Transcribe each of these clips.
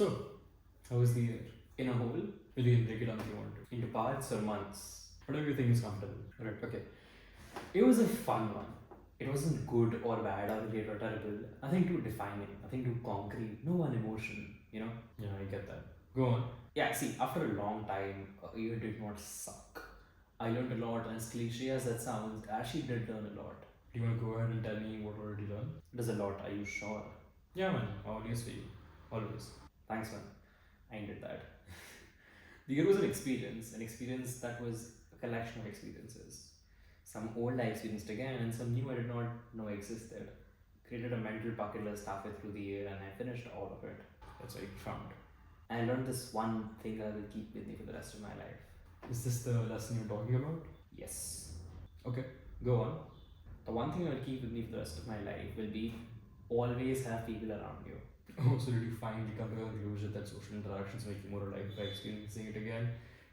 So, how was the year? In a whole? Will you break it down if you want to? Into parts or months? Whatever you think is comfortable. Right, okay. It was a fun one. It wasn't good or bad or great or terrible. Nothing too defining, nothing too concrete, no one emotion, you know? Yeah, I get that. Go on. Yeah, see, after a long time, a year did not suck. I learned a lot, and as cliche as that sounds, I actually did learn a lot. Do you want to go ahead and tell me what already learned? There's a lot, are you sure? Yeah, man, always for you. Always. Thanks, man. I did that. The year was an experience that was a collection of experiences. Some old I experienced again, and some new I did not know existed. Created a mental bucket list halfway through the year, and I finished all of it. That's very profound. I learned this one thing I will keep with me for the rest of my life. Is this the lesson you're talking about? Yes. Okay, go on. The one thing I will keep with me for the rest of my life will be always have people around you. Oh, so did you finally come to the conclusion that social interactions make you more alive by experiencing it again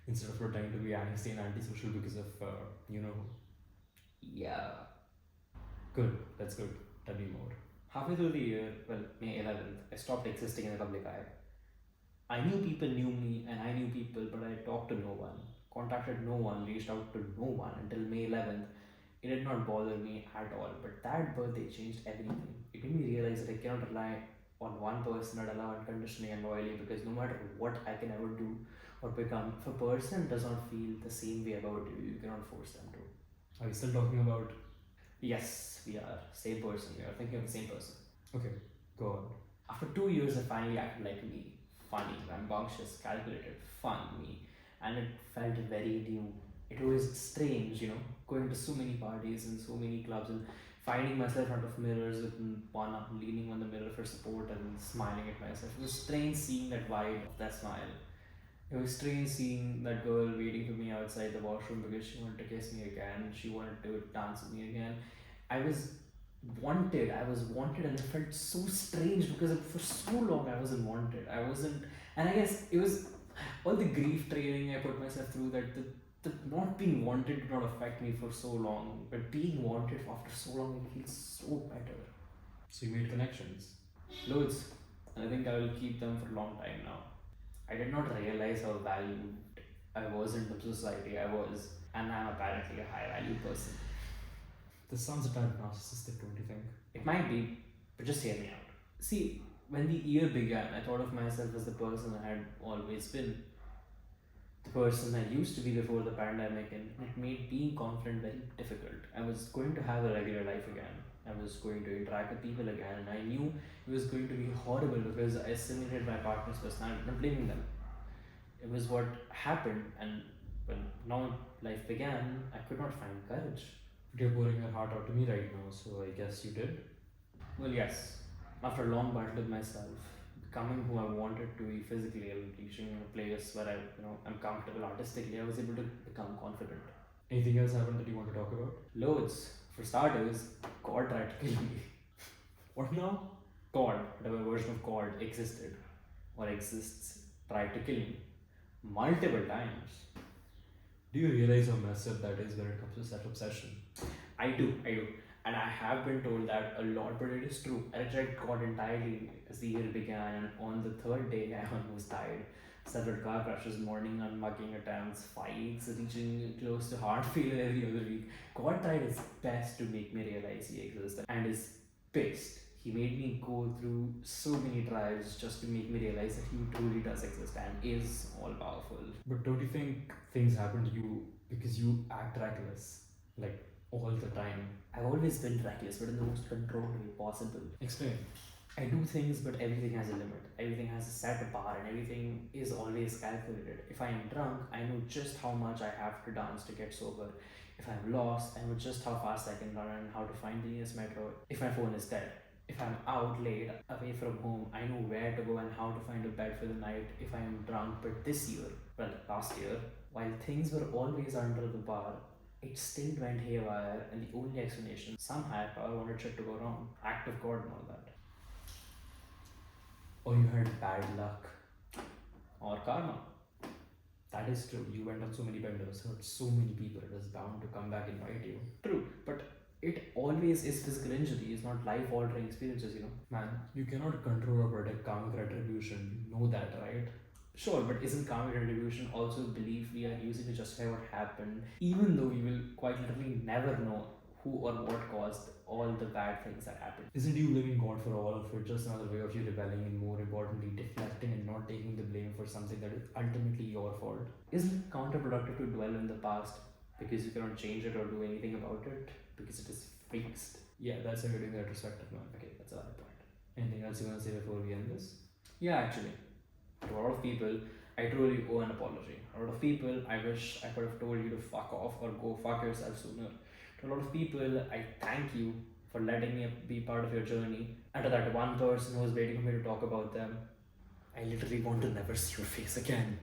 instead of pretending to be angsty and antisocial because of, you know? Yeah. Good, that's good. Tell me more. Halfway through the year, well, May 11th, I stopped existing in the public eye. I knew people knew me and I knew people, but I talked to no one, contacted no one, reached out to no one until May 11th. It did not bother me at all, but that birthday changed everything. It made me realize that I cannot rely on one person and allow unconditionally and loyally, because no matter what I can ever do or become, if a person does not feel the same way about you, you cannot force them to. Are we still talking about? Yes, we are. Same person. We are thinking of the same person. Okay, go on. After 2 years, I finally acted like me. Funny, rambunctious, calculated, fun me. And it felt very new. It was strange, going to so many parties and so many clubs and finding myself in front of mirrors with one arm leaning on the mirror for support and smiling at myself. It was strange seeing that vibe of that smile. It was strange seeing that girl waiting for me outside the washroom because she wanted to kiss me again. She wanted to dance with me again. I was wanted, and it felt so strange because for so long I wasn't wanted. I wasn't, and I guess it was all the grief training I put myself through, that the not being wanted did not affect me for so long, but being wanted after so long, it feels so better. So you made connections? Loads. And I think I will keep them for a long time now. I did not realize how valued I was in the society I was, and I'm apparently a high value person. This sounds a tad narcissistic, don't you think? It might be, but just hear me out. See, when the year began, I thought of myself as the person I had always been. The person I used to be before the pandemic, and it made being confident very difficult. I was going to have a regular life again. I was going to interact with people again, and I knew it was going to be horrible because I assimilated my partner's personality. Not blaming them. It was what happened, and when now life began, I could not find courage. But you're pouring your heart out to me right now, so I guess you did? Well, yes. After a long battle with myself, becoming who I wanted to be physically and reaching a place where I'm comfortable artistically, I was able to become confident. Anything else happened that you want to talk about? Loads. For starters, God tried to kill me. What now? God, whatever version of God existed or exists, tried to kill me multiple times. Do you realize how messed up that is when it comes to self obsession? I do. And I have been told that a lot, but it is true. I reject God entirely as the year began, and on the third day, I almost died. Several car crashes, morning unmugging attempts, fights, reaching close to heart failure every other week. God tried his best to make me realize he exists and is pissed. He made me go through so many trials just to make me realize that he truly does exist and is all powerful. But don't you think things happen to you because you act reckless? Like all the time. I've always been reckless, but in the most controlled way possible. Explain. I do things, but everything has a limit. Everything has a set bar, and everything is always calculated. If I am drunk, I know just how much I have to dance to get sober. If I'm lost, I know just how fast I can run and how to find the nearest metro. If my phone is dead, if I'm out late, away from home, I know where to go and how to find a bed for the night. If I am drunk, but this year, well, last year, while things were always under the bar, it still went haywire, and the only explanation, some higher power wanted shit to go wrong. Act of God and all that. Or you had bad luck. Or karma. That is true. You went on so many benders, hurt so many people, it is bound to come back and bite you. True, but it always is physical injury, it's not life altering experiences. Man, you cannot control or predict karmic retribution. You know that, right? Sure, but isn't karmic retribution also a belief we are using to justify what happened, even though we will quite literally never know who or what caused all the bad things that happened? Isn't you blaming God for all of it just another way of you rebelling and more importantly deflecting and not taking the blame for something that is ultimately your fault? Isn't it counterproductive to dwell in the past because you cannot change it or do anything about it because it is fixed? Yeah, that's how you're doing the retrospective now. Okay, that's another point. Anything else you want to say before we end this? Yeah, actually, to a lot of people, I truly owe an apology. A lot of people, I wish I could have told you to fuck off or go fuck yourself sooner. To a lot of people, I thank you for letting me be part of your journey. And to that one person who was waiting for me to talk about them, I literally want to never see your face again.